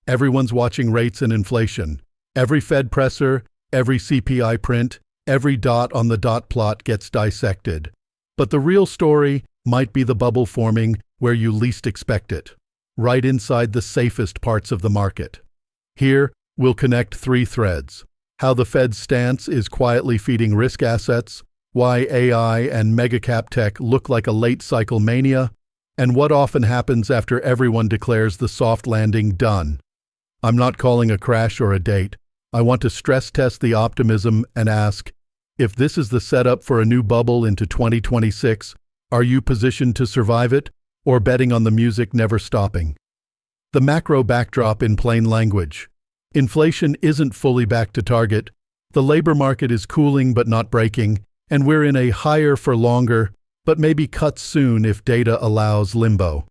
Everyone's watching rates and inflation. Every Fed presser, every CPI print, every dot on the dot plot gets dissected. But the real story might be the bubble forming where you least expect it, right inside the safest parts of the market. Here, we'll connect three threads: how the Fed's stance is quietly feeding risk assets, why AI and megacap tech look like a late-cycle mania, and what often happens after everyone declares the soft landing done. I'm not calling a crash or a date. I want to stress test the optimism and ask, if this is the setup for a new bubble into 2026, are you positioned to survive it, or betting on the music never stopping? The macro backdrop in plain language. Inflation isn't fully back to target, the labor market is cooling but not breaking, and we're in a higher for longer, but maybe cut soon if data allows limbo.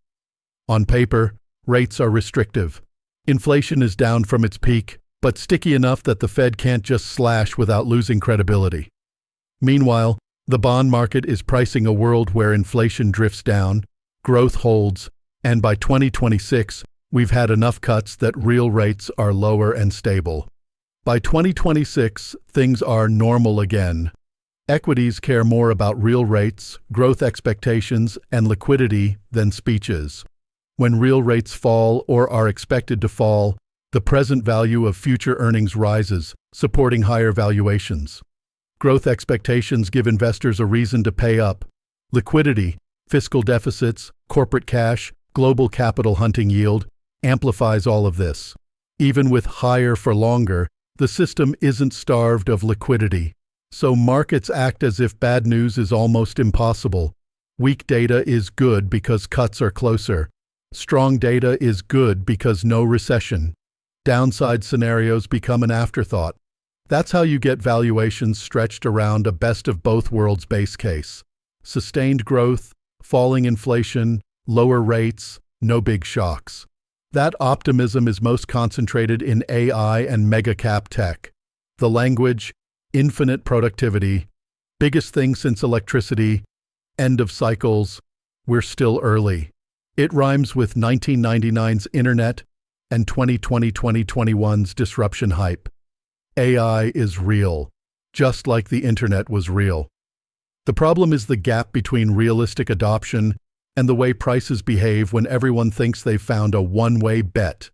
On paper, rates are restrictive. Inflation is down from its peak, but sticky enough that the Fed can't just slash without losing credibility. Meanwhile, the bond market is pricing a world where inflation drifts down, growth holds, and by 2026, we've had enough cuts that real rates are lower and stable. By 2026, things are normal again. Equities care more about real rates, growth expectations, and liquidity than speeches. When real rates fall or are expected to fall, the present value of future earnings rises, supporting higher valuations. Growth expectations give investors a reason to pay up. Liquidity, fiscal deficits, corporate cash, global capital hunting yield amplifies all of this. Even with higher for longer, the system isn't starved of liquidity. So markets act as if bad news is almost impossible. Weak data is good because cuts are closer. Strong data is good because no recession. Downside scenarios become an afterthought. That's how you get valuations stretched around a best of both worlds base case. Sustained growth, falling inflation, lower rates, no big shocks. That optimism is most concentrated in AI and megacap tech. The language, infinite productivity, biggest thing since electricity, end of cycles, we're still early. It rhymes with 1999's internet and 2020-2021's disruption hype. AI is real, just like the internet was real. The problem is the gap between realistic adoption and the way prices behave when everyone thinks they've found a one-way bet.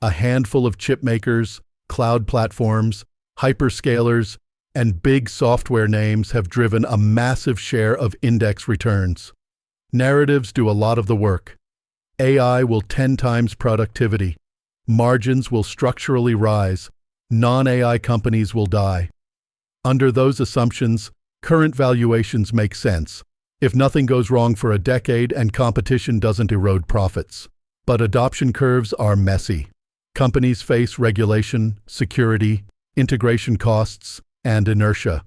A handful of chip makers, cloud platforms, hyperscalers, and big software names have driven a massive share of index returns. Narratives do a lot of the work. AI will 10 times productivity. Margins will structurally rise. Non-AI companies will die. Under those assumptions, current valuations make sense, if nothing goes wrong for a decade and competition doesn't erode profits. But adoption curves are messy. Companies face regulation, security, integration costs, and inertia.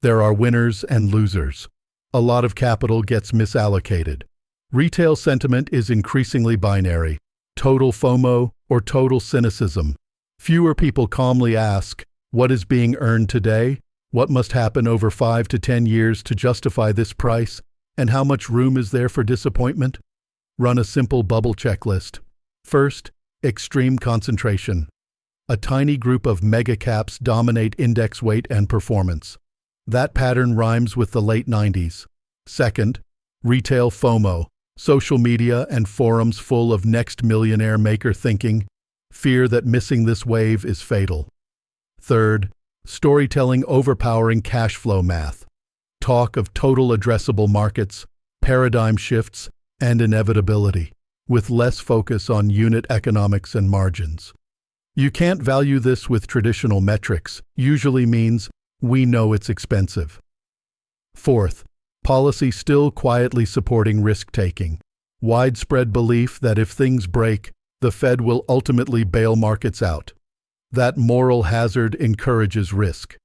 There are winners and losers. A lot of capital gets misallocated. Retail sentiment is increasingly binary: total FOMO or total cynicism. Fewer people calmly ask, what is being earned today? What must happen over 5 to 10 years to justify this price? And how much room is there for disappointment? Run a simple bubble checklist. First, extreme concentration. A tiny group of megacaps dominate index weight and performance. That pattern rhymes with the late 90s. Second, retail FOMO. Social media and forums full of next millionaire maker thinking. Fear that missing this wave is fatal. Third, storytelling overpowering cash flow math. Talk of total addressable markets, paradigm shifts, and inevitability, with less focus on unit economics and margins. You can't value this with traditional metrics, usually means we know it's expensive. Fourth, policy still quietly supporting risk-taking. Widespread belief that if things break, the Fed will ultimately bail markets out. That moral hazard encourages risk.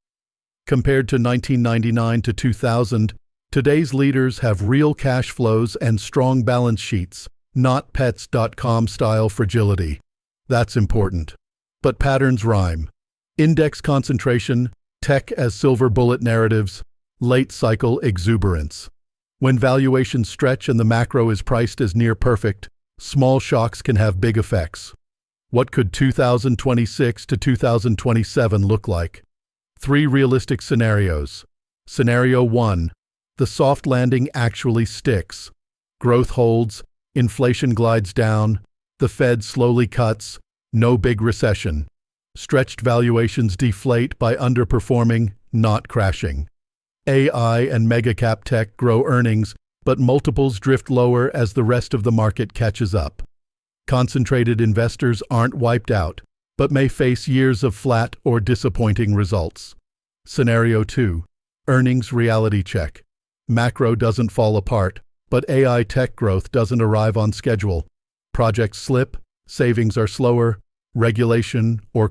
Compared to 1999 to 2000, today's leaders have real cash flows and strong balance sheets, not pets.com style fragility. That's important. But patterns rhyme. Index concentration, tech as silver bullet narratives, late cycle exuberance. When valuations stretch and the macro is priced as near perfect, small shocks can have big effects. What could 2026 to 2027 look like? 3 realistic scenarios. Scenario 1. The soft landing actually sticks. Growth holds, inflation glides down, the Fed slowly cuts, no big recession. Stretched valuations deflate by underperforming, not crashing. AI and mega-cap tech grow earnings, but multiples drift lower as the rest of the market catches up. Concentrated investors aren't wiped out, but may face years of flat or disappointing results. Scenario 2. Earnings reality check. Macro doesn't fall apart, but AI tech growth doesn't arrive on schedule. Projects slip, savings are slower, regulation or